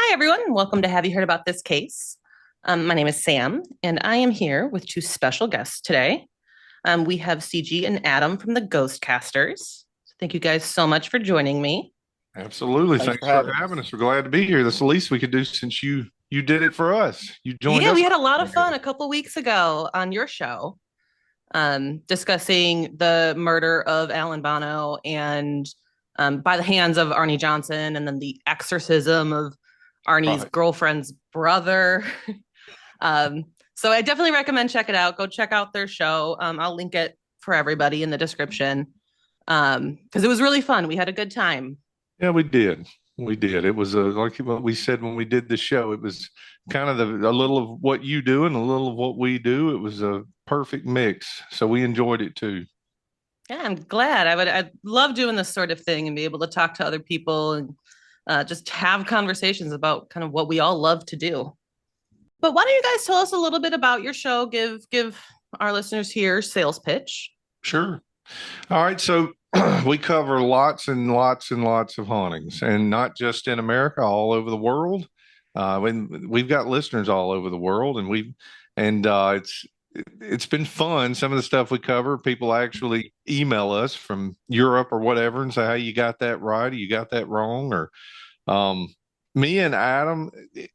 Hi, everyone. Welcome to Have You Heard About This Case? My name is Sam, and I am here with two special guests today. We have CG and Adam from the Ghostcasters. Thank you guys so much for joining me. Absolutely. Thanks for Thanks for having having us. us. We're glad to be here. That's the least we could do since you did it for us. You joined Yeah, we us. had a lot of fun a couple weeks ago on your show, discussing the murder of Alan Bono and by the hands of Arnie Johnson, and then the exorcism of Arnie's Right. girlfriend's brother. Um, so I definitely recommend check it out. Go check out their show. I'll link it for everybody in the description because it was really fun. We had a good time. Yeah, we did. We did. It was like what we said when we did the show. It was kind of a little of what you do and a little of what we do. It was a perfect mix. So we enjoyed it too. Yeah, I'm glad. I'd love doing this sort of thing and be able to talk to other people and just have conversations about kind of what we all love to do. But why don't you guys tell us a little bit about your show? Give our listeners here sales pitch. Sure. All right. So we cover lots and lots and lots of hauntings, and not just in America, all over the world. When we've got listeners all over the world, and it's been fun. Some of the stuff we cover, people actually email us from Europe or whatever and say, "Hey, you got that right, or you got that wrong," or um, me and Adam,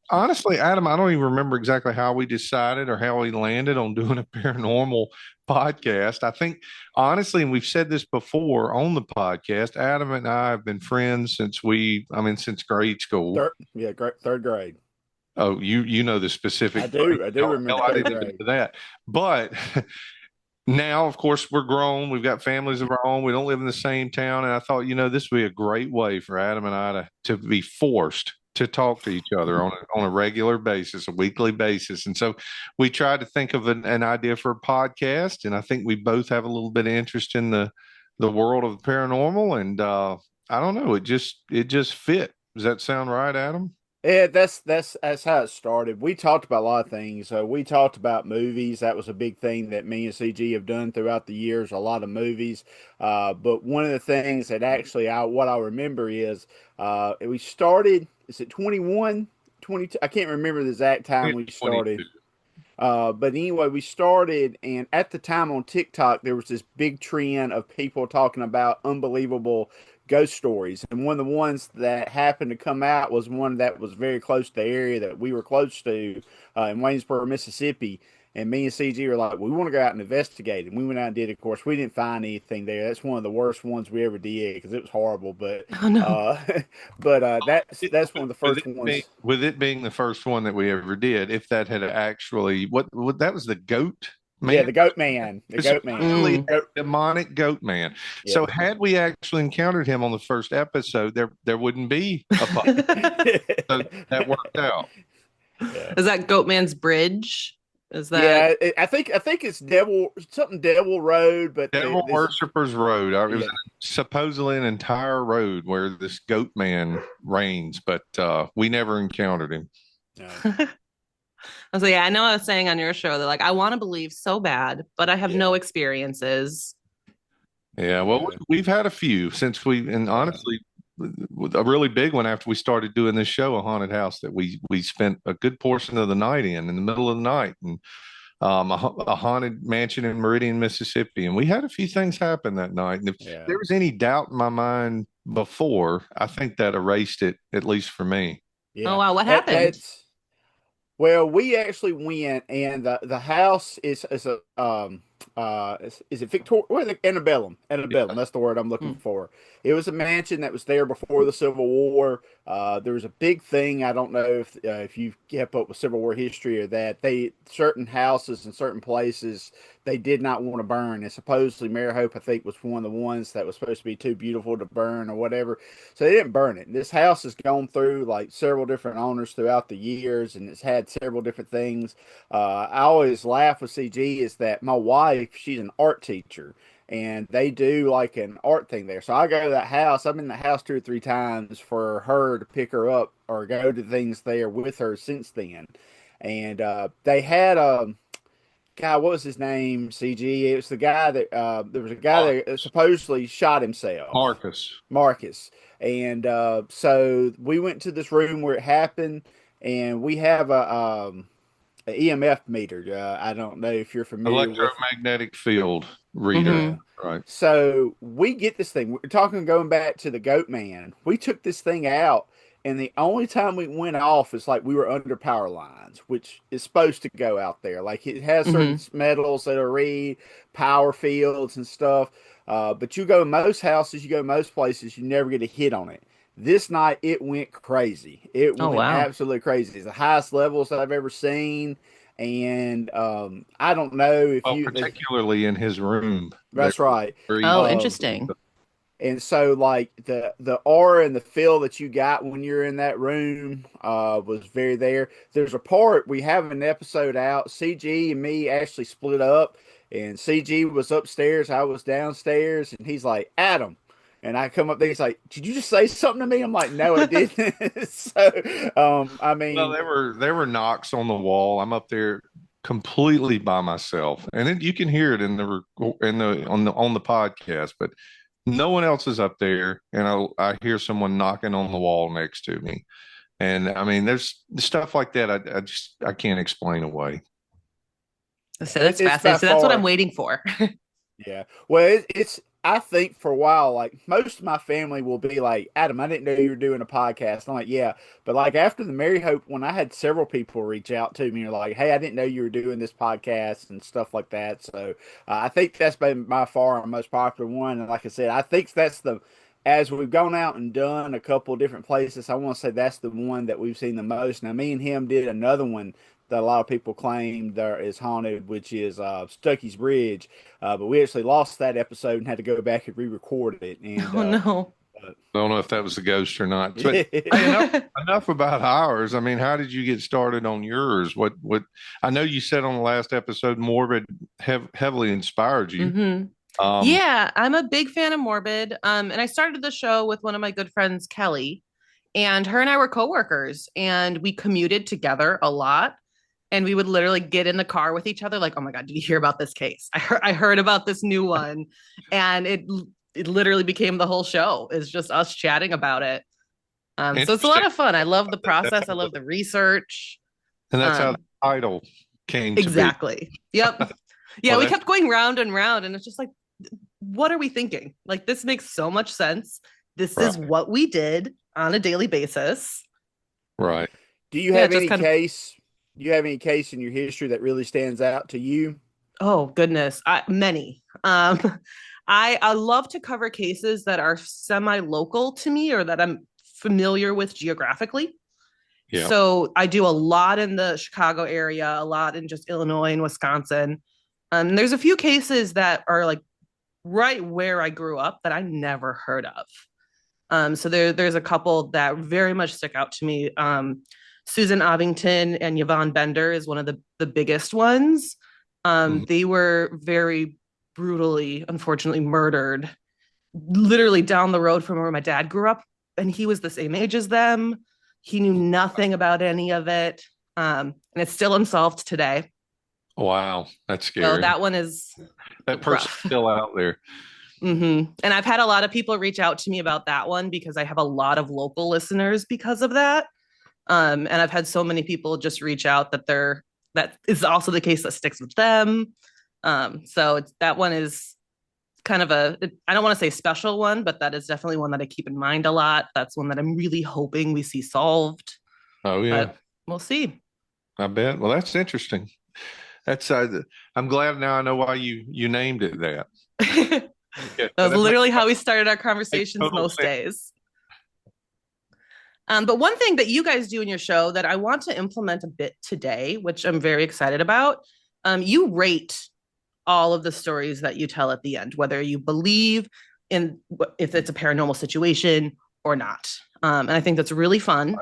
honestly, Adam, I don't even remember exactly how we decided or how we landed on doing a paranormal podcast. I think, honestly, and we've said this before on the podcast, Adam and I have been friends since grade school. Third grade. Oh, you know the specific I grade. do. I do No, no, remember I third didn't even grade. know that. But now, of course, we're grown. We've got families of our own. We don't live in the same town. And I thought, this would be a great way for Adam and I to be forced to talk to each other on a regular basis, a weekly basis. And so we tried to think of an idea for a podcast. And I think we both have a little bit of interest in the world of the paranormal. And I don't know, it just fit. Does that sound right, Adam? Yeah, that's how it started. We talked about a lot of things. We talked about movies. That was a big thing that me and CG have done throughout the years. A lot of movies. But one of the things that actually what I remember is we started. Is it 21, 22? I can't remember the exact time we It's 22. started. But anyway, we started, and at the time on TikTok, there was this big trend of people talking about unbelievable ghost stories. And one of the ones that happened to come out was one that was very close to the area that we were close to in Waynesboro, Mississippi. And me and CG were like, we want to go out and investigate. And we went out and did it. Of course, we didn't find anything there. That's one of the worst ones we ever did because it was horrible. But Oh no. uh, that's one of the with first it being ones. with it being the first one that we ever did, if that had actually what that was the goat Yeah, man. the Goat Man. The It's Goat Man. supposedly Mm. a Goat, demonic goat man. yeah. So had we actually encountered him on the first episode, there wouldn't be a podcast. So that worked out. Yeah. Is that Goatman's Bridge? Is that Yeah, I think it's Devil Road, but Devil there's Worshippers Road. It was yeah. supposedly an entire road where this goat man reigns, but we never encountered him. No. So yeah, I know I was saying on your show that like I want to believe so bad, but I have Yeah. no experiences. Yeah, well, Yeah. we've had a few since and Yeah. honestly, a really big one after we started doing this show, a haunted house that we spent a good portion of the night in the middle of the night, and a haunted mansion in Meridian, Mississippi, and we had a few things happen that night. And if Yeah. there was any doubt in my mind before, I think that erased it, at least for me. Oh Yeah. wow, what That happened? that's Well, we actually went, and the house is a is it Victoria? What is it? Antebellum. Antebellum. That's the word I'm looking Mm. for. It was a mansion that was there before the Civil War. There was a big thing. I don't know if you've kept up with Civil War history or that they certain houses in certain places they did not want to burn. And supposedly Mary Hope, I think, was one of the ones that was supposed to be too beautiful to burn or whatever. So they didn't burn it. This house has gone through like several different owners throughout the years, and it's had several different things. I always laugh with CG is that my wife, she's an art teacher, and they do like an art thing there. So I go to that house. I'm in the house 2 or 3 times for her to pick her up or go to things there with her since then. And they had God, what was his name? CG. It was the guy that there was a guy Mar- that supposedly shot himself. Marcus. Marcus. And so we went to this room where it happened, and we have a EMF meter. I don't know if you're familiar with. Electromagnetic field reader. Mm-hmm. Yeah. Right. So we get this thing. We're talking going back to the goat man. We took this thing out, and the only time we went off is like we were under power lines, which is supposed to go out there. Like it has certain Mm-hmm. metals that are read power fields and stuff. But you go most houses, you go most places, you never get a hit on it. This night it went crazy. It Oh, went wow. absolutely crazy. It's the highest levels I've ever seen. And I don't know if Well, you. particularly in his room. There That's right. were Oh, Um, interesting. and so like the aura and the feel that you got when you're in that room was very there. There's a part we have an episode out. CG and me actually split up, and CG was upstairs, I was downstairs, and he's like, Adam. And I come up there, he's like, "Did you just say something to me?" I'm like, "No, I didn't." So, I Well, mean, there were knocks on the wall. I'm up there completely by myself, and you can hear it on the podcast, but no one else is up there, and I hear someone knocking on the wall next to me, and I mean, there's stuff like that. I can't explain away. So that's it's by fascinating. So that's what I'm far. waiting for. Yeah. Well, it's. I think for a while, like most of my family will be like, Adam, I didn't know you were doing a podcast. I'm like, yeah. But like after the Mary Hope, when I had several people reach out to me and like, hey, I didn't know you were doing this podcast and stuff like that. So I think that's been by far our most popular one. And like I said, I think that's as we've gone out and done a couple of different places, I want to say that's the one that we've seen the most. Now, me and him did another one that a lot of people claim there is haunted, which is Stuckey's Bridge. But we actually lost that episode and had to go back and re-record it. And Oh, no. I don't know if that was the ghost or not, but hey, enough about ours. I mean, how did you get started on yours? What? I know you said on the last episode, Morbid heavily inspired you. Mm-hmm. Um, Yeah, I'm a big fan of Morbid. And I started the show with one of my good friends, Kelly, and her and I were coworkers, and we commuted together a lot. And we would literally get in the car with each other, like, "Oh my God, did you hear about this case? I heard about this new one," and it literally became the whole show. It's just us chatting about it. So it's a Interesting. lot of fun. I love the process. I love the research. And that's how Um, the title came to be. exactly. Yep. Yeah, Well, we that's kept going round and round, and it's just like, what are we thinking? Like, this makes so much sense. This is right. what we did on a daily basis. Right. do you Yeah, have it just any kind of, case? Do you have any case in your history that really stands out to you? oh goodness, many. I love to cover cases that are semi-local to me or that I'm familiar with geographically. Yeah. So I do a lot in the Chicago area, a lot in just Illinois and Wisconsin. There's a few cases that are like right where I grew up that I never heard of. So there's a couple that very much stick out to me. Susan Ovington and Yvonne Bender is one of the biggest ones. Mhm. They were very brutally, unfortunately, murdered literally down the road from where my dad grew up, and he was the same age as them. He knew nothing about any of it, and it's still unsolved today. Wow. That's So scary. that one is That person's rough. still out there. And I've had a lot of people reach out to me about that one because I have a lot of local listeners because of that. And I've had so many people just reach out that is also the case that sticks with them. So that one is kind of I don't want to say special one, but that is definitely one that I keep in mind a lot. That's one that I'm really hoping we see solved, Oh yeah. but we'll see. I bet. Well, that's interesting. That's I'm glad now I know why you named it that. That Yeah, was that makes literally how we started our makes conversations total most sense. days. But one thing that you guys do in your show that I want to implement a bit today, which I'm very excited about, you rate all of the stories that you tell at the end, whether you believe in if it's a paranormal situation or not. And I think that's really fun.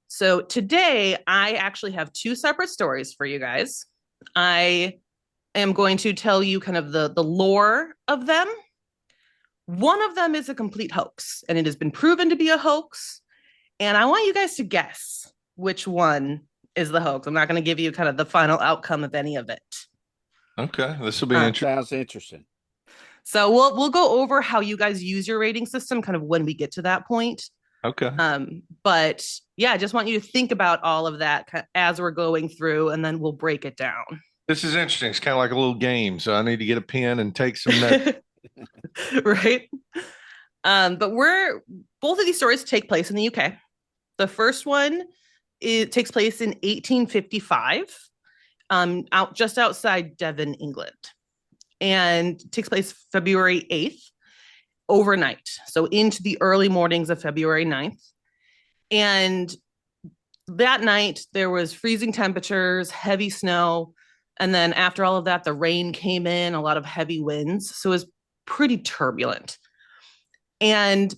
So today, I actually have two separate stories for you guys. I am going to tell you kind of the lore of them. One of them is a complete hoax, and it has been proven to be a hoax. And I want you guys to guess which one is the hoax. I'm not going to give you kind of the final outcome of any of it. Okay, this will be interesting. Sounds interesting. So we'll go over how you guys use your rating system kind of when we get to that point. Okay. But yeah, I just want you to think about all of that as we're going through, and then we'll break it down. This is interesting. It's kind of like a little game. So I need to get a pen and take some notes. Right. But both of these stories take place in the UK. The first one, it takes place in 1855, just outside Devon, England, and takes place February 8th, overnight. So into the early mornings of February 9th. And that night there was freezing temperatures, heavy snow, and then after all of that, the rain came in, a lot of heavy winds. So it was pretty turbulent. And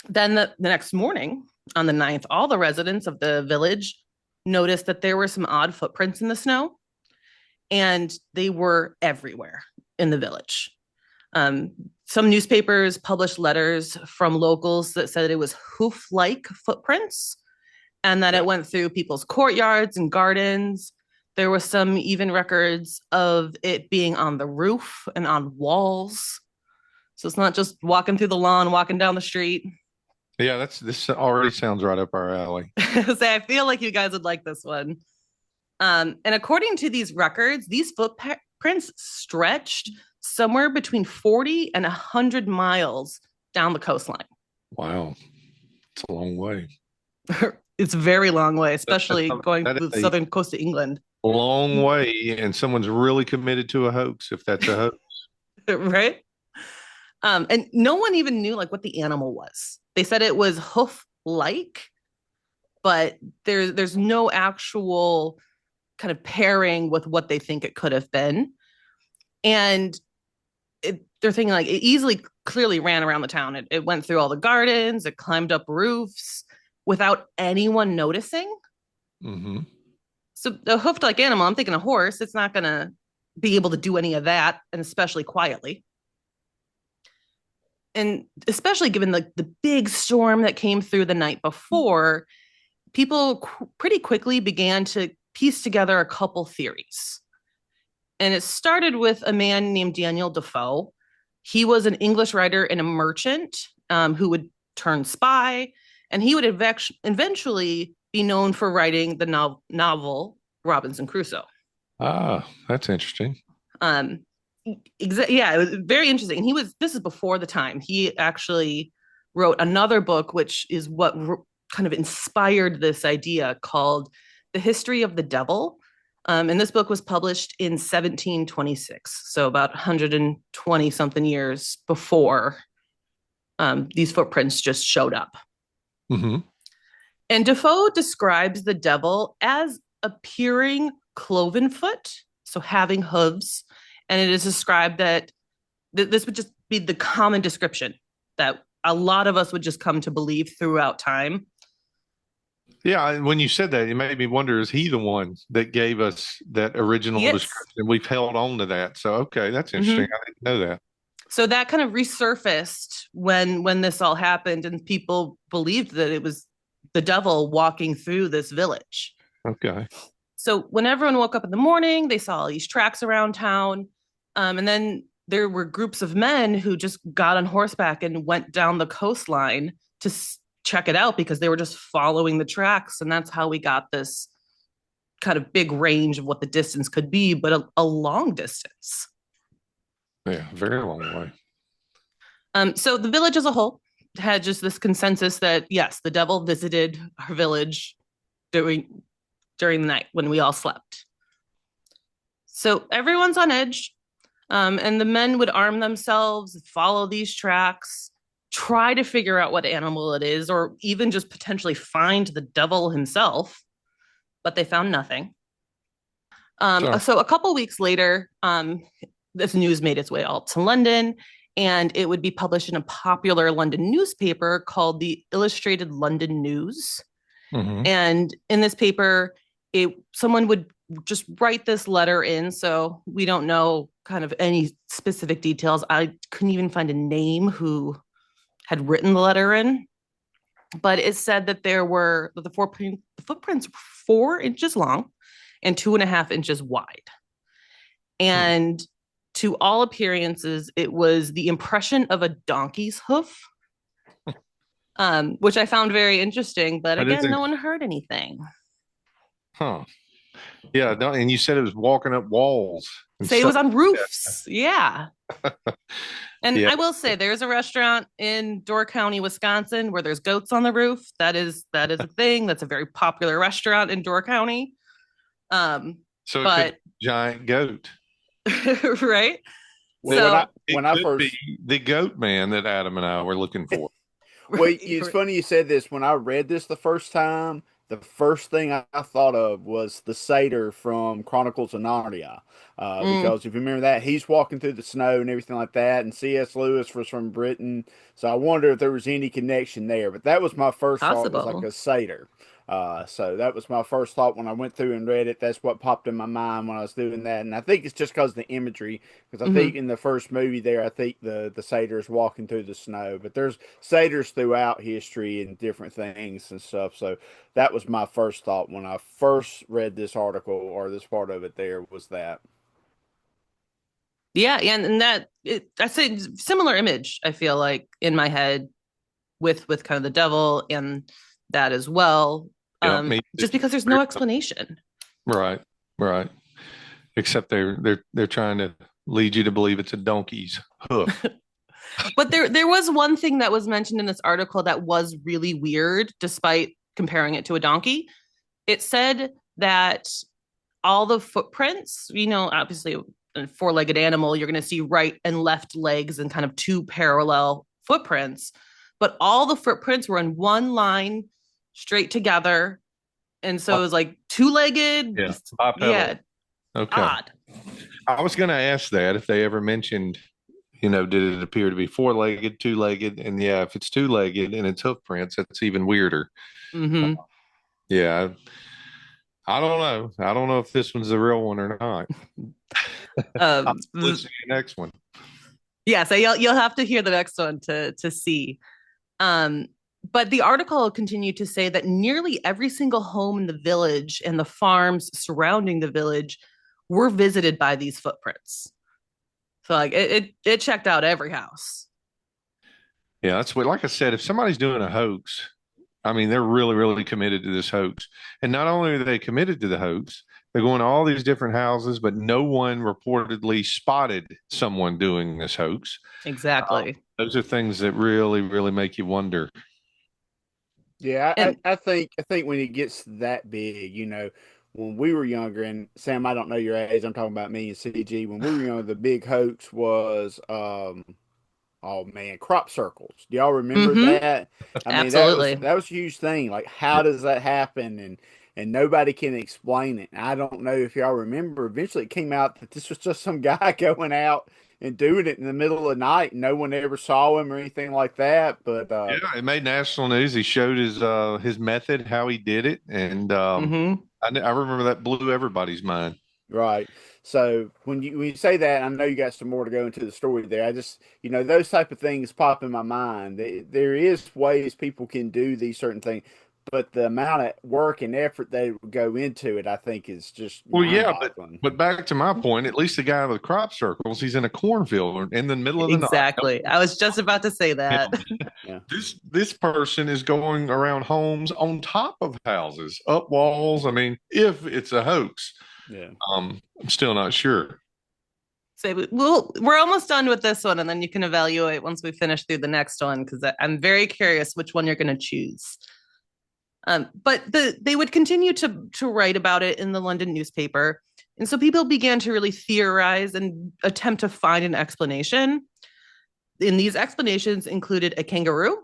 then the next morning, on the 9th, all the residents of the village noticed that there were some odd footprints in the snow, and they were everywhere in the village. Some newspapers published letters from locals that said it was hoof-like footprints and that it went through people's courtyards and gardens. There were some even records of it being on the roof and on walls. So it's not just walking through the lawn, walking down the street. Yeah, this already sounds right up our alley. So I feel like you guys would like this one. And according to these records, these footprints stretched somewhere between 40 and 100 miles down the coastline. Wow. It's a long way. It's a very long way, especially going to the southern coast of England. Long way, and someone's really committed to a hoax if that's a hoax. Right? And no one even knew like what the animal was. They said it was hoof-like, but there's no actual kind of pairing with what they think it could have been. And they're thinking like it clearly ran around the town. It went through all the gardens, it climbed up roofs without anyone noticing. Mm-hmm. So a hoofed like animal, I'm thinking a horse, it's not going to be able to do any of that, and especially quietly. And especially given the big storm that came through the night before, people pretty quickly began to piece together a couple theories. And it started with a man named Daniel Defoe. He was an English writer and a merchant who would turn spy, and he would eventually be known for writing the novel Robinson Crusoe. Ah, that's interesting. Yeah, it was very interesting. And this is before the time. He actually wrote another book, which is what kind of inspired this idea, called The History of the Devil. And this book was published in 1726, so about 120 something years before these footprints just showed up. Mm-hmm. And Defoe describes the devil as appearing cloven foot, so having hooves. And it is described that this would just be the common description that a lot of us would just come to believe throughout time. Yeah, when you said that, it made me wonder, is he the one that gave us that original description? We've held on to that. So, okay, that's interesting. Mm-hmm. I didn't know that. So that kind of resurfaced when this all happened, and people believed that it was the devil walking through this village. Okay. So when everyone woke up in the morning, they saw all these tracks around town. And then there were groups of men who just got on horseback and went down the coastline to check it out because they were just following the tracks. And that's how we got this kind of big range of what the distance could be, but a long distance. Yeah, very long way. So the village as a whole had just this consensus that, yes, the devil visited our village during the night when we all slept. So everyone's on edge. And the men would arm themselves, follow these tracks, try to figure out what animal it is, or even just potentially find the devil himself. But they found nothing. So a couple weeks later, this news made its way all to London, and it would be published in a popular London newspaper called the Illustrated London News. Mm-hmm. And in this paper, someone would just write this letter in. So we don't know kind of any specific details. I couldn't even find a name who had written the letter in, but it said that the footprints were 4 inches long and 2.5 inches wide. And to all appearances, it was the impression of a donkey's hoof, which I found very interesting. But That is again, a, no one heard anything. huh. Yeah, and you said it was walking up walls and Say it was stuff. on roofs. Yeah. And Yeah. I will say there's a restaurant in Door County, Wisconsin, where there's goats on the roof. That is a thing. That's a very popular restaurant in Door County. So it could But be a giant goat. right. Well, So It when I could be first the goat man that Adam and I were looking for. Well, it's funny you said this. When I read this the first time, the first thing I thought of was the satyr from Chronicles of Narnia. Mm, Because if you remember that, he's walking through the snow and everything like that. And C.S. Lewis was from Britain. So I wonder if there was any connection there. But that was my first thought, was like possible. a satyr. So that was my first thought when I went through and read it. That's what popped in my mind when I was doing that. And I think it's just because of the imagery. Because I think Hmm. in the first movie there, I think the satyr is walking through the snow. But there's satyrs throughout history and different things and stuff. So that was my first thought when I first read this article, or this part of it there, was that. Yeah, yeah, and I say similar image. I feel like in my head with kind of the devil and that as well. Yeah, me too. Just because there's no explanation. Right, right. Except they're trying to lead you to believe it's a donkey's hoof. But there was one thing that was mentioned in this article that was really weird, despite comparing it to a donkey. It said that all the footprints, obviously a four-legged animal, you're going to see right and left legs and kind of two parallel footprints, but all the footprints were in one line straight together. And so it was like two-legged. Yeah, bipedal. Yeah, Okay. odd. I was going to ask that if they ever mentioned, did it appear to be four-legged, two-legged? And yeah, if it's two-legged and it's hoof prints, that's even weirder. Mm-hmm. Yeah, I don't know. I don't know if this one's the real one or not. I'll Um, listen to the next one. yeah, so you'll have to hear the next one to see. Um, but the article continued to say that nearly every single home in the village and the farms surrounding the village were visited by these footprints. So like it checked out every house. Yeah, that's what, like I said, if somebody's doing a hoax, I mean, they're really, really committed to this hoax. And not only are they committed to the hoax, they're going to all these different houses, but no one reportedly spotted someone doing this hoax. Exactly. Those are things that really, really make you wonder. Yeah, And I think when it gets that big, when we were younger, and Sam, I don't know your age, I'm talking about me and CG. When we were younger, the big hoax was oh man, crop circles. Do y'all remember mm-hmm, that? I mean, absolutely. that was a huge thing. Like, Yeah. how does that happen? And nobody can explain it. I don't know if y'all remember. Eventually, it came out that this was just some guy going out and doing it in the middle of the night. And no one ever saw him or anything like that. But Yeah, it made national news. He showed his method, how he did it, and Mm-hmm. I remember that blew everybody's mind. right. So when you say that, I know you got some more to go into the story there. I just those type of things pop in my mind. There is ways people can do these certain things, but the amount of work and effort they would go into it, I think, is just Well, mind yeah, boggling. but back to my point, at least the guy with the crop circles, he's in a cornfield or in the middle of the night. Exactly. I was just about to say that. Yeah. This person is going around homes on top of houses, up walls. I mean, if it's a hoax, Yeah. I'm still not sure. So we're almost done with this one, and then you can evaluate once we finish through the next one because I'm very curious which one you're going to choose. But they would continue to write about it in the London newspaper, and so people began to really theorize and attempt to find an explanation. And these explanations included a kangaroo,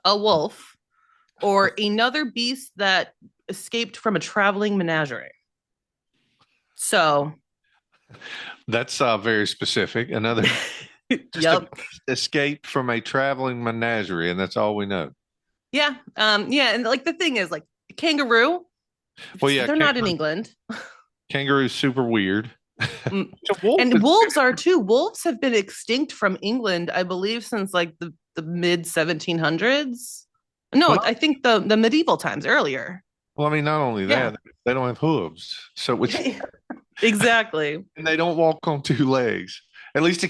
a wolf, or another beast that escaped from a traveling menagerie. So, That's very specific. Another just yep. escaped from a traveling menagerie, and that's all we know. Yeah. Yeah. And like the thing is, like kangaroo, Well, yeah, they're not in England. kangaroo's super weird. Mm. The wolf And is- wolves are too. Wolves have been extinct from England, I believe, since like the mid 1700s. No, Well, I think the medieval times earlier. well, I mean, not only Yeah. that, they don't have hooves, so which Exactly. And they don't walk on two legs. At least a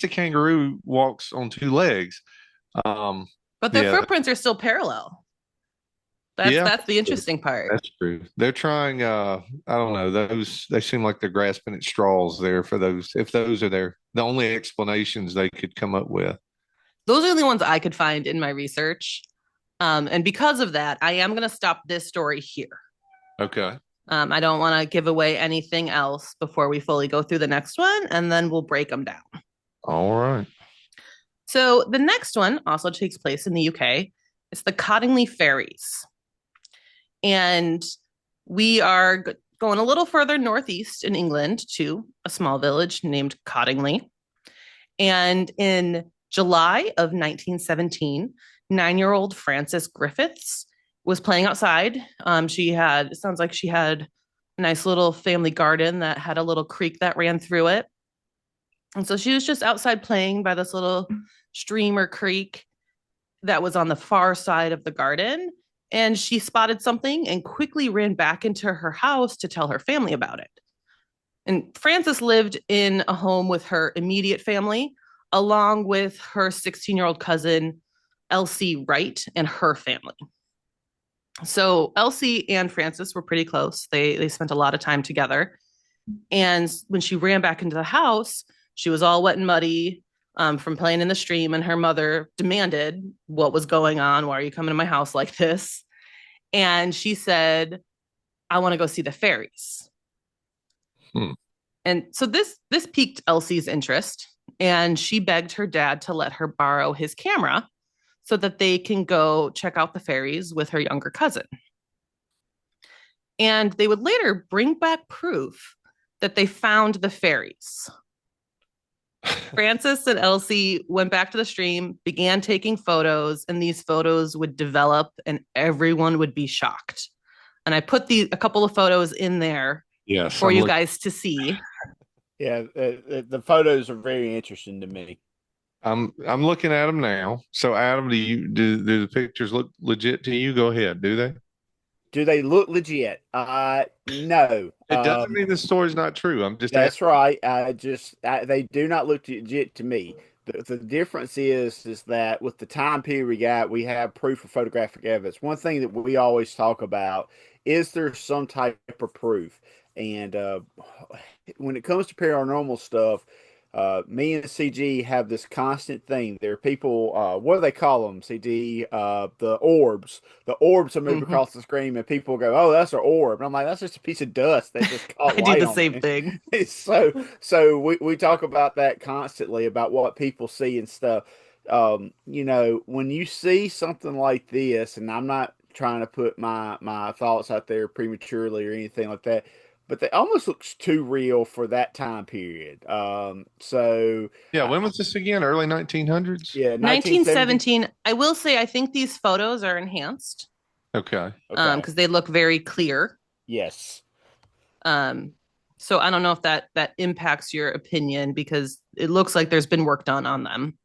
kangaroo walks on two legs. Um, But their yeah, footprints are still parallel. That's yeah, that's the interesting part. that's true. They're trying. I don't know. Those they seem like they're grasping at straws there for those. If those are the only explanations they could come up with. Those are the only ones I could find in my research. And because of that, I am going to stop this story here. Okay. I don't want to give away anything else before we fully go through the next one, and then we'll break them down. All right. So the next one also takes place in the UK. It's the Cottingley Fairies. And we are going a little further northeast in England to a small village named Cottingley. And in July of 1917, 9-year-old Frances Griffiths was playing outside. It sounds like she had a nice little family garden that had a little creek that ran through it. And so she was just outside playing by this little stream or creek that was on the far side of the garden. And she spotted something and quickly ran back into her house to tell her family about it. And Frances lived in a home with her immediate family, along with her 16-year-old cousin, Elsie Wright, and her family. So Elsie and Frances were pretty close. They spent a lot of time together. And when she ran back into the house, she was all wet and muddy from playing in the stream. And her mother demanded what was going on. Why are you coming to my house like this? And she said, I want to go see the fairies. And so this piqued Elsie's interest, and she begged her dad to let her borrow his camera so that they can go check out the fairies with her younger cousin. And they would later bring back proof that they found the fairies. Frances and Elsie went back to the stream, began taking photos, and these photos would develop and everyone would be shocked. And I put a couple of photos in there for you guys to see. Yeah, the photos are very interesting to me. I'm looking at them now. So Adam, do the pictures look legit to you? Go ahead. Do they? Do they look legit? No. It doesn't mean the story's not true. I'm just That's asking. right. They do not look legit to me. The difference is that with the time period we have proof of photographic evidence. One thing that we always talk about is there some type of proof, and when it comes to paranormal stuff, me and CG have this constant thing. There are people, what do they call them, CG? The orbs. The orbs that move across the screen, and people go, "Oh, that's an orb." And I'm like, "That's just a piece of dust that just caught I do light the on same it." thing. So we talk about that constantly about what people see and stuff. When you see something like this, and I'm not trying to put my thoughts out there prematurely or anything like that, but they almost looks too real for that time period. Yeah. When was this again? Early 1900s? Yeah, 1970. 1917. I will say I think these photos are enhanced Okay. Okay. because they look very clear. Yes. So I don't know if that impacts your opinion because it looks like there's been work done on them.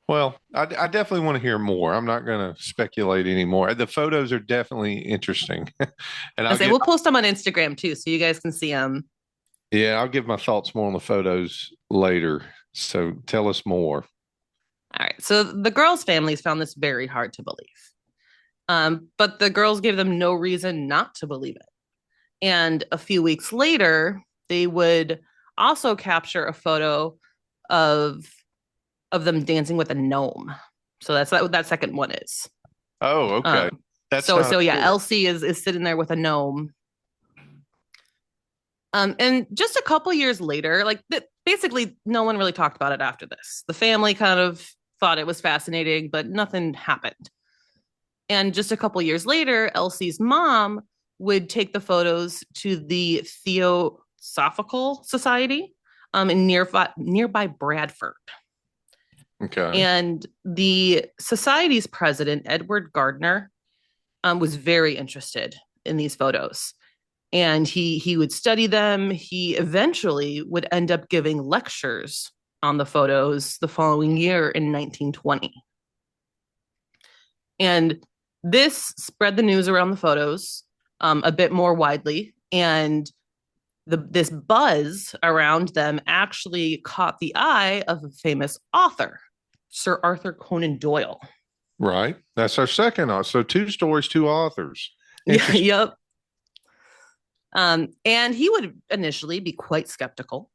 Well, I definitely want to hear more. I'm not going to speculate anymore. The photos are definitely interesting, and We'll post them on Instagram too, so you guys can see them. Yeah, I'll give my thoughts more on the photos later. So tell us more. All right. So the girls' families found this very hard to believe, but the girls gave them no reason not to believe it. And a few weeks later, they would also capture a photo of them dancing with a gnome. So that's what that second one is. Oh, okay. That's so yeah, Elsie is sitting there with a gnome. And just a couple years later, basically no one really talked about it after this. The family kind of thought it was fascinating, but nothing happened. And just a couple years later, Elsie's mom would take the photos to the Theosophical Society in nearby Bradford. Okay. And the society's president, Edward Gardner, was very interested in these photos. And he would study them. He eventually would end up giving lectures on the photos the following year in 1920. And this spread the news around the photos a bit more widely. And this buzz around them actually caught the eye of a famous author, Sir Arthur Conan Doyle. Right. That's our second. So two stories, two authors. Yeah, Interesting. yep. And he would initially be quite skeptical,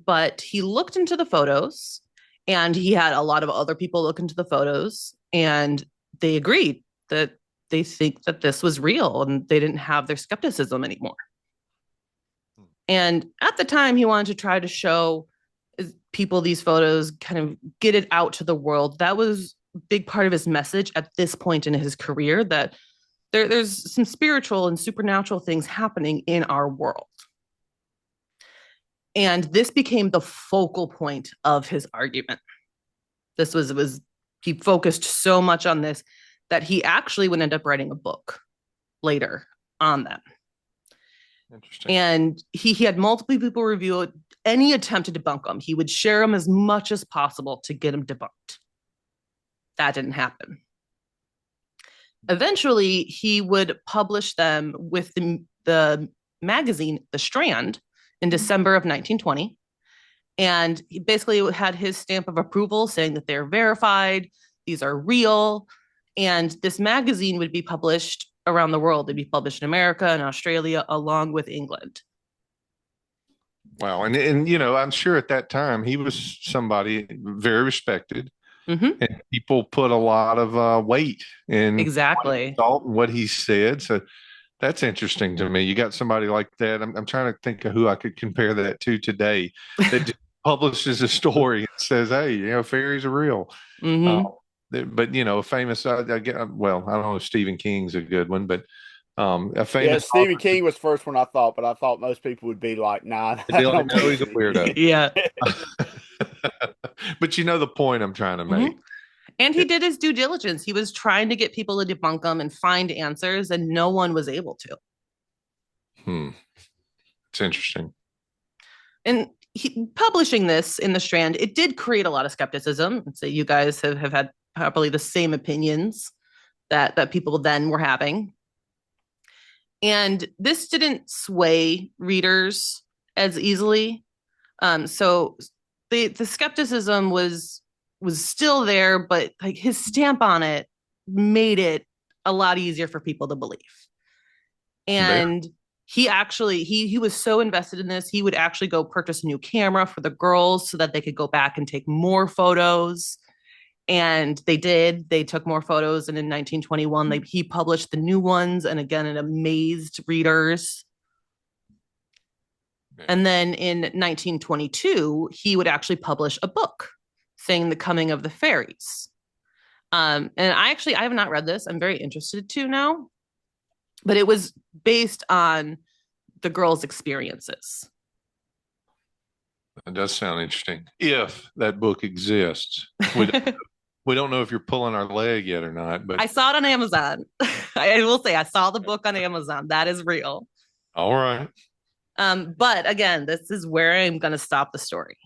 but he looked into the photos and he had a lot of other people look into the photos and they agreed that they think that this was real and they didn't have their skepticism anymore. And at the time, he wanted to try to show people these photos, kind of get it out to the world. That was a big part of his message at this point in his career, that there's some spiritual and supernatural things happening in our world. And this became the focal point of his argument. This was he focused so much on this that he actually would end up writing a book later on them. Interesting. And he had multiple people review any attempt to debunk them. He would share them as much as possible to get them debunked. That didn't happen. Eventually, he would publish them with the magazine The Strand in December of 1920. And he basically had his stamp of approval saying that they're verified, these are real. And this magazine would be published around the world. They'd be published in America and Australia along with England. Wow. And you know, I'm sure at that time he was somebody very respected. Mm-hmm. And people put a lot of weight in Exactly. what he said. So that's interesting to me. You got somebody like that. I'm trying to think of who I could compare that to today that just publishes a story and says, "Hey, you know, fairies are real." Mm-hmm. But you know, a famous, I get, well, I don't know if Stephen King's a good one, but a Yeah, famous Stephen author, King was the first one I thought, but I thought most people would be like, "Nah, I they'll don't know he's a believe weirdo. Yeah. But you know the point I'm trying to make. Mm-hmm. And he did his due diligence. He was trying to get people to debunk them and find answers, and no one was able to. It's interesting. And publishing this in the Strand, it did create a lot of skepticism. So you guys have had probably the same opinions that people then were having. And this didn't sway readers as easily. So the skepticism was still there, but like his stamp on it made it a lot easier for people to believe. And he actually he was so invested in this, he would actually go purchase a new camera for the girls so that they could go back and take more photos. And they did. They took more photos, and in 1921, he published the new ones, and again, it amazed readers. And then in 1922, he would actually publish a book saying the coming of the fairies. And I have not read this. I'm very interested to now, but it was based on the girls' experiences. That does sound interesting. If that book exists, we don't know if you're pulling our leg yet or not, but I saw it on Amazon. I will say I saw the book on Amazon. That is real. all right. But again, this is where I'm going to stop the story.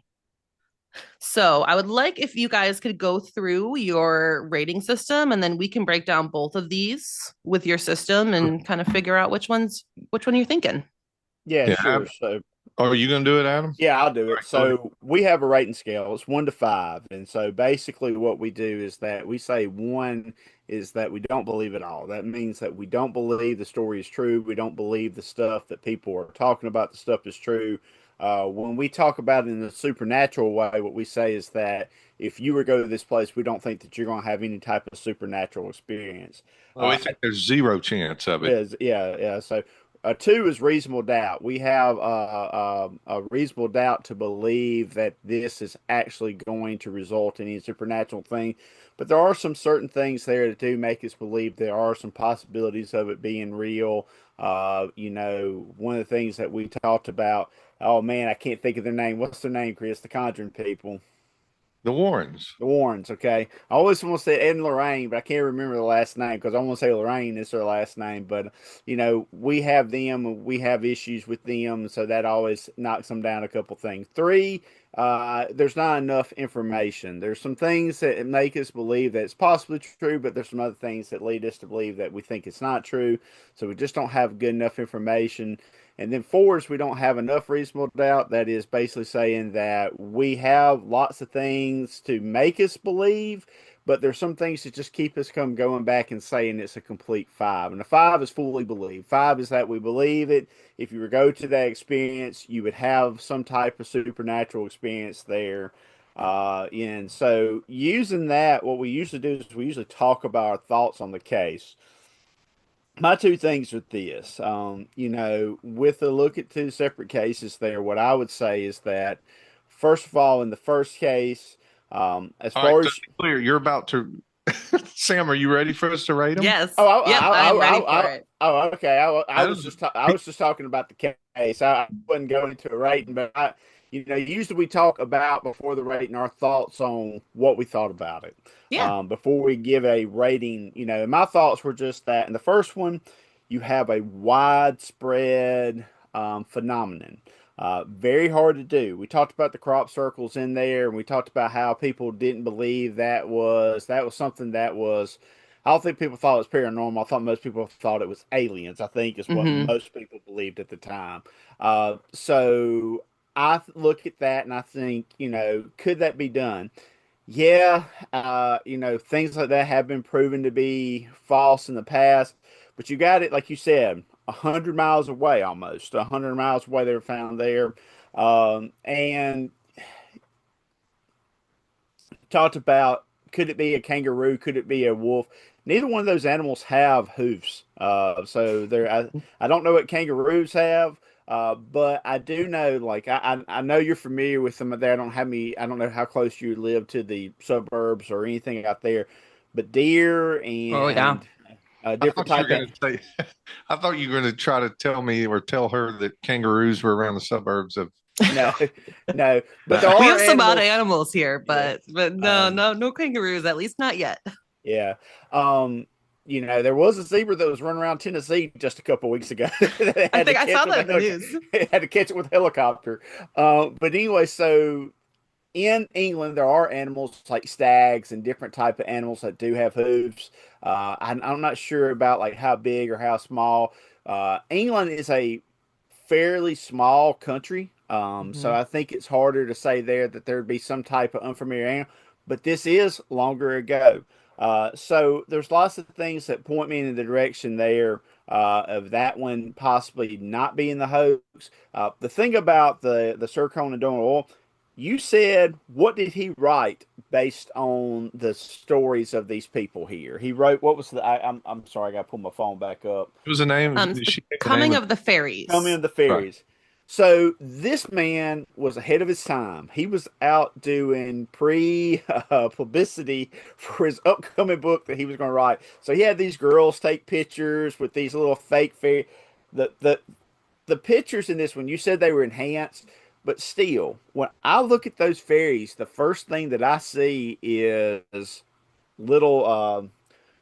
So I would like if you guys could go through your rating system, and then we can break down both of these with your system and kind of figure out which one you're thinking. Yeah, Yeah. sure. So Are you going to do it, Adam? yeah, I'll do it. All right, go So we have a rating scale. It's 1 to 5. And so basically what we do is that we say 1 is that we don't believe it all. That means that we don't believe the story is true. We don't believe the stuff that people are talking about, the stuff is true. When we talk about it in a supernatural way, what we say is that if you were to go to this place, we don't think that you're going to have any type of supernatural experience. Well, we think there's zero chance of it. Yeah. So 2 is reasonable doubt. We have a reasonable doubt to believe that this is actually going to result in any supernatural thing. But there are some certain things there that do make us believe there are some possibilities of it being real. You know, one of the things that we talked about, oh man, I can't think of their name. What's their name, Chris? The Conjuring people. The Warrens. The Warrens, okay. I always want to say Ed and Lorraine, but I can't remember the last name because I want to say Lorraine is their last name. But, you know, we have them, we have issues with them, so that always knocks them down a couple things. 3, there's not enough information. There's some things that make us believe that it's possibly true, but there's some other things that lead us to believe that we think it's not true. So we just don't have good enough information. And then four is we don't have enough reasonable doubt. That is basically saying that we have lots of things to make us believe, but there's some things that just keep us going back and saying it's a complete five. And a five is fully believed. Five is that we believe it. If you were to go to that experience, you would have some type of supernatural experience there. And so using that, what we usually do is we usually talk about our thoughts on the case. My two things are this, with a look at two separate cases there, what I would say is that, first of all, in the first case, as All right, far to as be clear, you're about to. Sam, are you ready for us to rate them? Yes. Yep. I am ready for it. okay. I That was is- I was just talking about the case. I wasn't going into a rating, but usually we talk about before the rating our thoughts on what we thought about it. Yeah. Before we give a rating, my thoughts were just that. In the first one, you have a widespread phenomenon. Very hard to do. We talked about the crop circles in there, and we talked about how people didn't believe that was something that was. I don't think people thought it was paranormal. I thought most people thought it was aliens. I think is what Hmm. most people believed at the time. So look at that and I think, could that be done? Yeah, things like that have been proven to be false in the past, but you got it, like you said, 100 miles away, almost 100 miles away. They were found there, and talked about could it be a kangaroo? Could it be a wolf? Neither one of those animals have hoofs, so I don't know what kangaroos have. But I do know, like I know you're familiar with them there. I don't know how close you live to the suburbs or anything out there, but deer Oh yeah. and I different thought you were type of going to say. I thought you were going to try to tell me or tell her that kangaroos were around the suburbs of. no, no, but there Nah. We are have some odd animals. animals here, Yeah. but no, Um, no kangaroos, at least not yet. Yeah. There was a zebra that was running around Tennessee just a couple weeks ago that I had to think I catch saw with that a in the news. had to catch it with a helicopter. But anyway, so in England there are animals like stags and different type of animals that do have hooves. I'm not sure about like how big or how small. England is a fairly small country. So Hmm. I think it's harder to say there that there'd be some type of unfamiliar animal, but this is longer ago. So there's lots of things that point me in the direction there of that one possibly not being the hoax. The thing about the Sir Conan Doyle, you said, what did he write based on the stories of these people here? He wrote, what was I'm sorry, I got to pull my phone back up. What was the name? It's Did the she gave the name coming of? of the Coming fairies. of the Right. Fairies. So this man was ahead of his time. He was out doing pre publicity for his upcoming book that he was going to write. So he had these girls take pictures with these little fake fairy. The the the pictures in this one, you said they were enhanced, but still, when I look at those fairies, the first thing that I see is little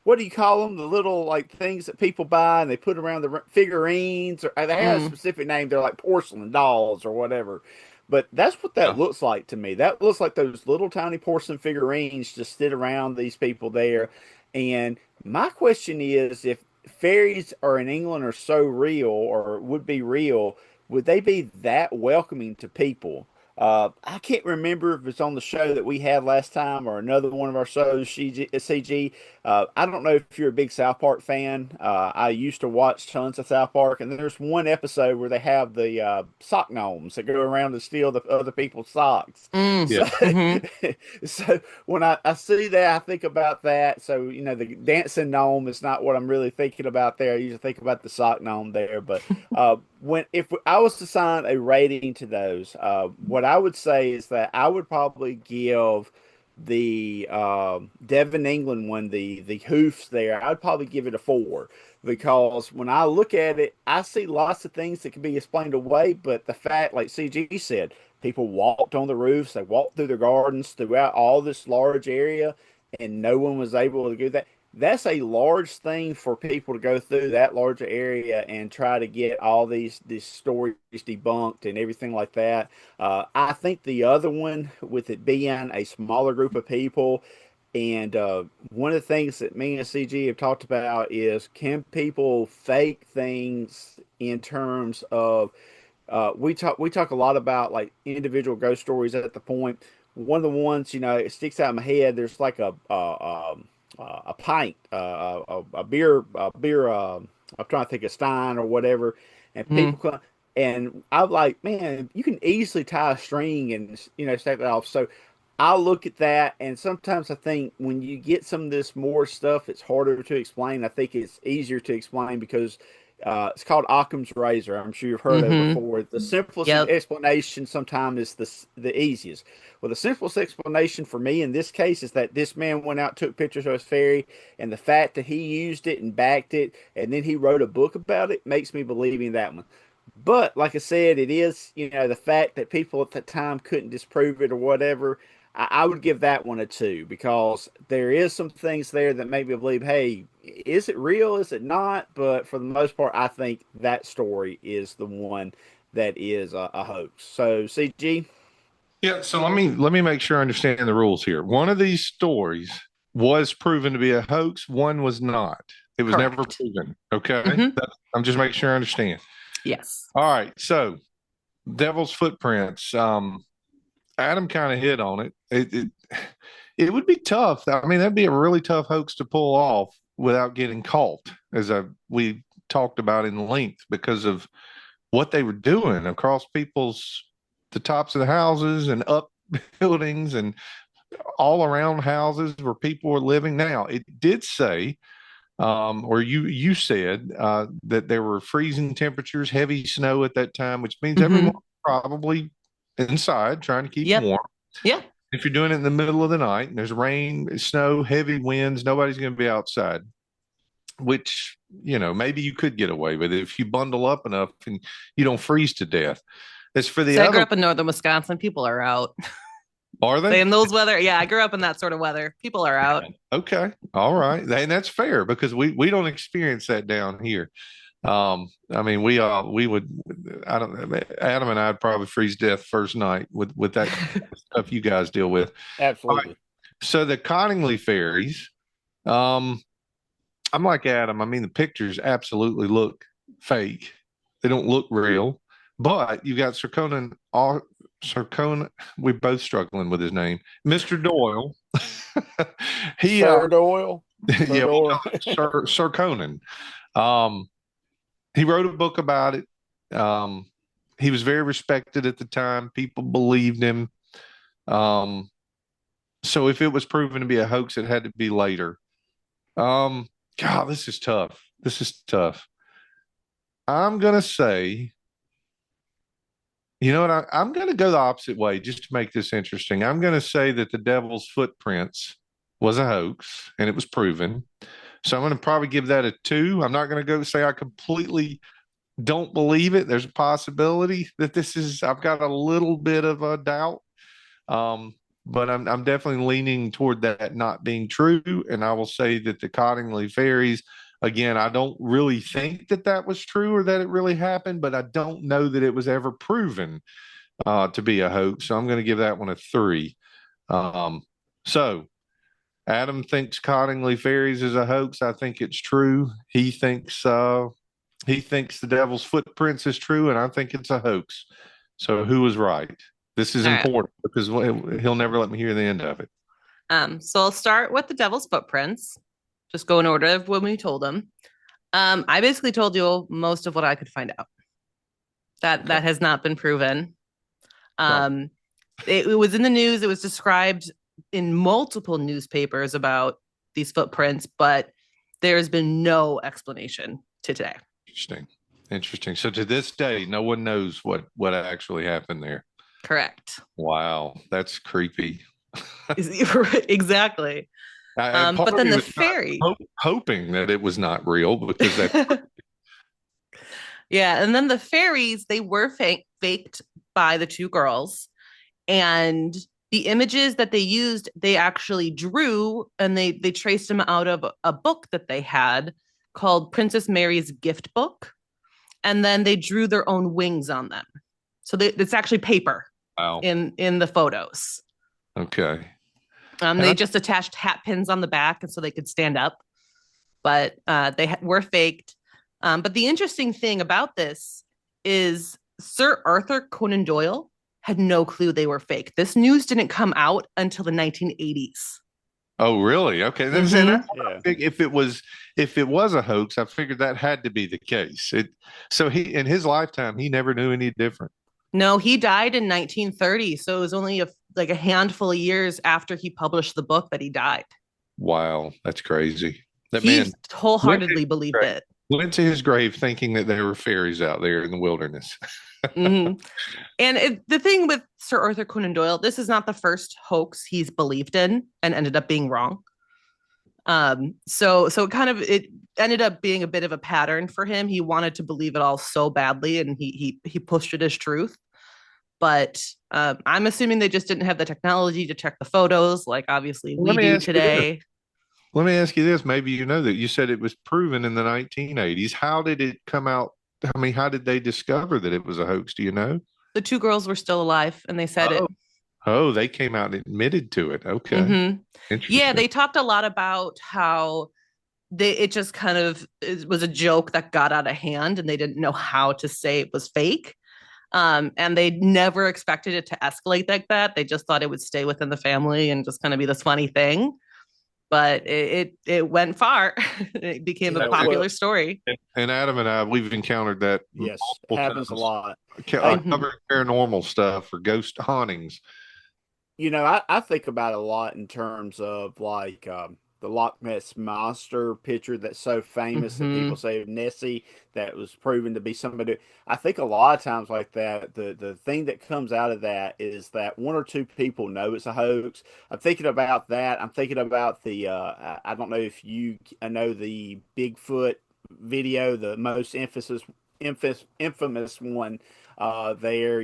what do you call them? The little like things that people buy and they put around the figurines, or they have a Mm. specific name. They're like porcelain dolls or whatever. But that's what that Yeah. looks like to me. That looks like those little tiny porcelain figurines just sit around these people there. And my question is, if fairies are in England are so real or would be real, would they be that welcoming to people? I can't remember if it's on the show that we had last time or another one of our shows, CG. I don't know if you're a big South Park fan. I used to watch tons of South Park, and there's one episode where they have the sock gnomes that go around and steal the other people's socks. Mm. So, Yeah. Hmm. so when I see that, I think about that. So, the dancing gnome is not what I'm really thinking about there. I usually think about the sock gnome there. But when if I was to assign a rating to those, what I would say is that I would probably give the Devon England one, the hoofs there, I'd probably give it a four because when I look at it, I see lots of things that can be explained away. But the fact, like CG said, people walked on the roofs, they walked through their gardens throughout all this large area, and no one was able to do that. that's a large thing for people to go through that large area and try to get all these stories debunked and everything like that. I think the other one, with it being a smaller group of people, and one of the things that me and CG have talked about is, can people fake things in terms of, we talk a lot about like individual ghost stories at the point. One of the ones, it sticks out in my head. There's like a pint, a beer. I'm trying to think of Stein or whatever, and people Mhm. come. And I'm like, man, you can easily tie a string and take that off. So I'll look at that, and sometimes I think when you get some of this more stuff, it's harder to explain. I think it's easier to explain because it's called Occam's razor. I'm sure you've heard of it Mhm. before. The simplest Yep. explanation sometimes is the easiest. Well, the simplest explanation for me in this case is that this man went out, took pictures of his ferry, and the fact that he used it and backed it, and then he wrote a book about it, makes me believe in that one. But like I said, it is, the fact that people at the time couldn't disprove it or whatever. I would give that one a two, because there is some things there that make me believe, hey, is it real? Is it not? But for the most part, I think that story is the one that is a hoax. So, CG. Yeah, so let me make sure I understand the rules here. One of these stories was proven to be a hoax, one was not. It was never Correct. proven. Okay. Hmm. I'm just making sure I understand. Yes. All right. So Devil's Footprints. Adam kind of hit on it. It would be tough. I mean, that'd be a really tough hoax to pull off without getting caught, as we talked about in length, because of what they were doing across the tops of the houses and up buildings and all around houses where people were living. Now, it did say, or you said that there were freezing temperatures, heavy snow at that time, which means everyone Hmm. probably inside trying to keep Yep. warm. Yeah. If you're doing it in the middle of the night and there's rain, snow, heavy winds, nobody's going to be outside, which, maybe you could get away with it if you bundle up enough and you don't freeze to death. As for the So I grew other, up in northern Wisconsin. People are out. are Say they? in those weather. Yeah, I grew up in that sort of weather. People are out. Okay. All right. And that's fair because we don't experience that down here. I mean, we would, I don't know, Adam and I'd probably freeze to death first night with that stuff you guys deal with. All right. Absolutely. So the Cottingley fairies, um, I'm like Adam. I mean, the pictures absolutely look fake. They don't look real. But you got Sir Conan. We're both struggling with his name, Mr. Doyle. he, Sir Doyle. Sir yeah, we'll call Doyle. it Sir Conan. Um, he wrote a book about it. Um, he was very respected at the time. People believed him. Um, so if it was proven to be a hoax, it had to be later. Um, God, this is tough. This is tough. I'm gonna say, you know what? I'm gonna go the opposite way just to make this interesting. I'm gonna say that the Devil's Footprints was a hoax and it was proven. So I'm gonna probably give that a two. I'm not gonna go say I completely don't believe it. There's a possibility that this is. I've got a little bit of a doubt, um, but I'm definitely leaning toward that not being true. And I will say that the Cottingley fairies, again, I don't really think that that was true or that it really happened, but I don't know that it was ever proven to be a hoax. So I'm going to give that one a three. Um, so Adam thinks Cottingley fairies is a hoax. I think it's true. He thinks the Devil's Footprints is true, and I think it's a hoax. So who was right? This is All right. important because he'll never let me hear the end of it. So I'll start with the devil's footprints. Just go in order of when we told him. I basically told you most of what I could find out. That Okay. has not been proven. Right. Um, it was in the news. It was described in multiple newspapers about these footprints, but there's been no explanation to today. Interesting. Interesting. So to this day, no one knows what actually happened there. Correct. Wow, that's creepy. Exactly. Part But of then me the was kind fairy. of hoping that it was not real because that. Yeah, and then the fairies, they were faked by the two girls. And The images that they used, they actually drew, and they traced them out of a book that they had called Princess Mary's Gift Book, and then they drew their own wings on them. So it's actually paper Wow. in the photos. Okay. And They just attached hat pins on the back, and so they could stand up, but were faked. But the interesting thing about this is Sir Arthur Conan Doyle had no clue they were fake. This news didn't come out until the 1980s. oh, really? Okay. Mhm. Yeah. If it was a hoax, I figured that had to be the case. So he in his lifetime he never knew any different. No, he died in 1930, so it was only like a handful of years after he published the book that he died. Wow, that's crazy. That He man wholeheartedly believed it. went to his grave thinking that there were fairies out there in the wilderness. Hmm. And the thing with Sir Arthur Conan Doyle, this is not the first hoax he's believed in and ended up being wrong. So it ended up being a bit of a pattern for him. He wanted to believe it all so badly, and he pushed it as truth. But I'm assuming they just didn't have the technology to check the photos, like obviously we Let me do ask you this. today. Let me ask you this. Maybe you know that you said it was proven in the 1980s. How did it come out? I mean, how did they discover that it was a hoax? Do you know? The two girls were still alive, and they said it. Oh, oh, they came out and admitted to it. Okay, Hmm. Yeah, interesting. they talked a lot about how it just kind of it was a joke that got out of hand, and they didn't know how to say it was fake. And they never expected it to escalate like that. They just thought it would stay within the family and just kind of be this funny thing. But it went far. It became a Yeah, popular well, story. And Adam and I, we've encountered that yes, multiple happens a times. lot. Hey, Mhm. Covering paranormal stuff or ghost hauntings. I think about it a lot in terms of like the Loch Ness monster picture that's so famous that people Mhm. say of Nessie that was proven to be somebody. I think a lot of times like that, the thing that comes out of that is that one or two people know it's a hoax. I'm thinking about that. I'm thinking about the I don't know if you know the Bigfoot video, the most infamous one there.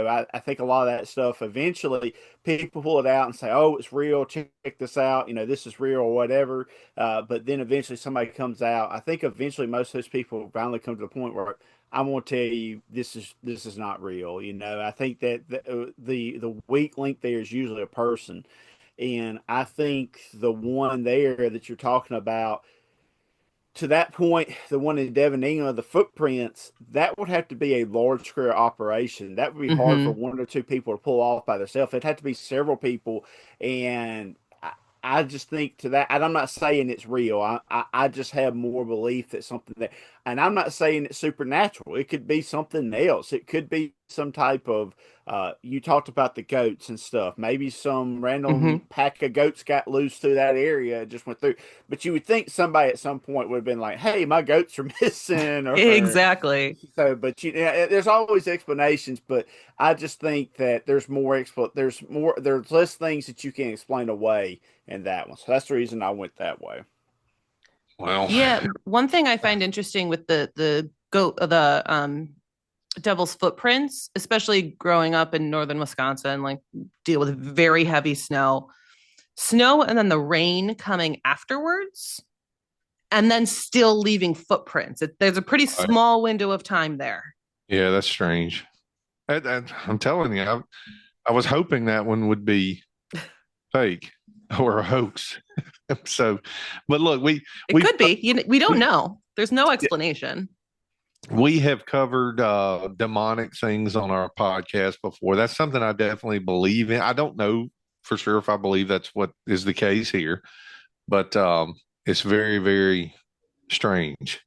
I think a lot of that stuff eventually people pull it out and say, "Oh, it's real. Check this out. This is real or whatever." But then eventually somebody comes out. I think eventually most of those people finally come to the point where I'm going to tell you this is not real. I think that the weak link there is usually a person, and I think the one there that you're talking about to that point, the one in Devon, England, the footprints, that would have to be a large scale operation. That would be hard for Mhm. one or two people to pull off by themselves. It'd have to be several people. And I just think to that, and I'm not saying it's real. I just have more belief that something that, and I'm not saying it's supernatural. It could be something else. It could be some type of, you talked about the goats and stuff. Maybe some random Mhm. pack of goats got loose through that area, just went through. But you would think somebody at some point would have been like, "Hey, my goats are missing," or Exactly. so. But there's always explanations. But I just think that there's less things that you can explain away in that one. So that's the reason I went that way. Well, Yeah, one thing I find interesting with the goat the devil's footprints, especially growing up in northern Wisconsin, like deal with very heavy snow and then the rain coming afterwards and then still leaving footprints. There's a pretty right. small window of time there. Yeah, that's strange. I'm telling you, I was hoping that one would be fake or a hoax. So, but look, It we could be. We don't we know. There's no explanation. we have covered demonic things on our podcast before. That's something I definitely believe in. I don't know for sure if I believe that's what is the case here, but it's very, very strange.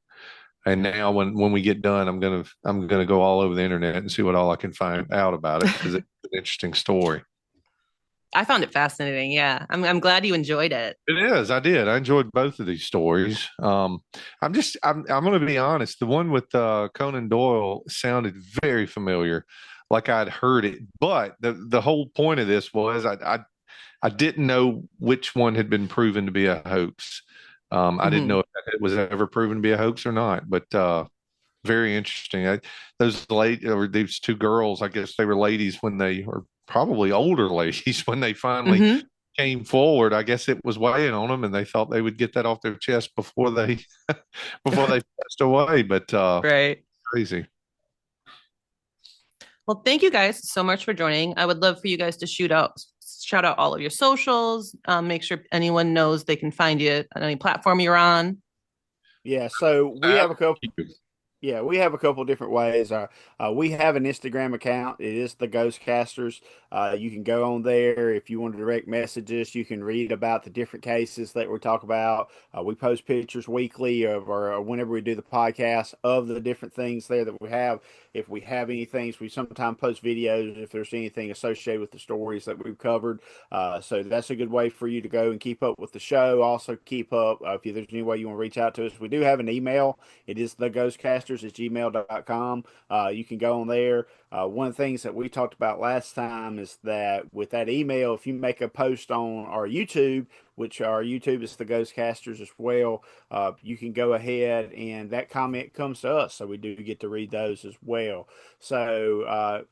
And now when we get done, I'm gonna go all over the internet and see what all I can find out about it because it's an interesting story. I found it fascinating. Yeah. I'm glad you enjoyed it. It is. I did. I enjoyed both of these stories. I'm going to be honest. The one with Conan Doyle sounded very familiar, like I'd heard it. But the whole point of this was I didn't know which one had been proven to be a hoax. I didn't Hmm. know if it was ever proven to be a hoax or not. But very interesting. Those late or these two girls, I guess they were ladies when they or probably older ladies when they finally Hmm. came forward. I guess it was weighing on them, and they thought they would get that off their chest before they before they passed away. But Right. crazy. Well, thank you guys so much for joining. I would love for you guys to shout out all of your socials. Make sure anyone knows they can find you on any platform you're on. Yeah, so we Adam, have a couple. you. Yeah, we have a couple different ways. We have an Instagram account. It is the Ghostcasters. You can go on there if you want to direct message us. You can read about the different cases that we talk about. We post pictures weekly of, or whenever we do the podcast of the different things there that we have. If we have any things, we sometimes post videos if there's anything associated with the stories that we've covered. So that's a good way for you to go and keep up with the show. Also, keep up if there's any way you want to reach out to us. We do have an email. It is theghostcasters@gmail.com. You can go on there. One of the things that we talked about last time is that with that email, if you make a post on our YouTube, which our YouTube is the Ghostcasters as well, you can go ahead and that comment comes to us. So we do get to read those as well. So,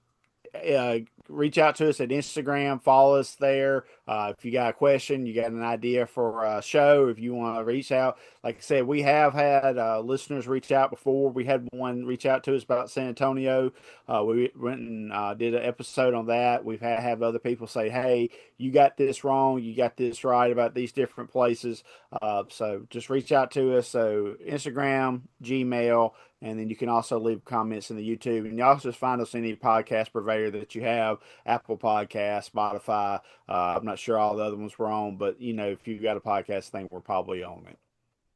reach out to us at Instagram, follow us there. If you got a question, you got an idea for a show, if you want to reach out, like I said, we have had listeners reach out before. We had one reach out to us about San Antonio. We went and did an episode on that. We've have other people say, hey, you got this wrong, you got this right about these different places. So just reach out to us. So Instagram, Gmail, and then you can also leave comments in the YouTube. And you also just find us any podcast purveyor that you have, Apple Podcasts, Spotify. I'm not sure all the other ones we're on, but if you've got a podcast thing, we're probably on it.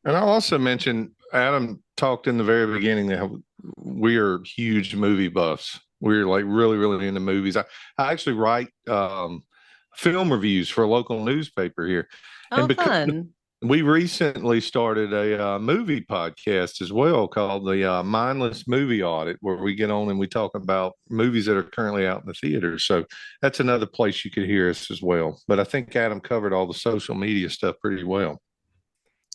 And I'll also mention Adam talked in the very beginning that we are huge movie buffs. We're like really, really into movies. I actually write film reviews for a local newspaper here. Oh, And because fun. we recently started a movie podcast as well called the Mindless Movie Audit, where we get on and we talk about movies that are currently out in the theaters. So that's another place you could hear us as well. But I think Adam covered all the social media stuff pretty well.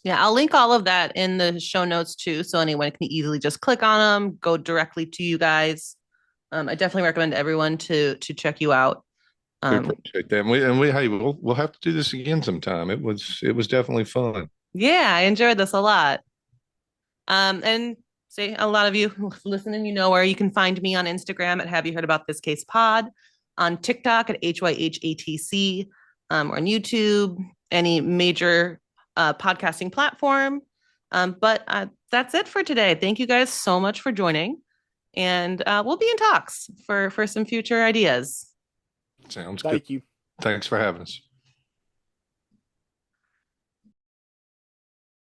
Yeah, I'll link all of that in the show notes too, so anyone can easily just click on them, go directly to you guys. I definitely recommend everyone to check you out. We Um, appreciate that. And we hey, we'll have to do this again sometime. It was definitely fun. yeah, I enjoyed this a lot. And say a lot of you listening, you know where you can find me on Instagram at Have You Heard About This Case Pod, on TikTok at HYHATC, or on YouTube, any major podcasting platform. But that's it for today. Thank you guys so much for joining, and we'll be in talks for some future ideas. Sounds good. Thank you. Thanks for having us.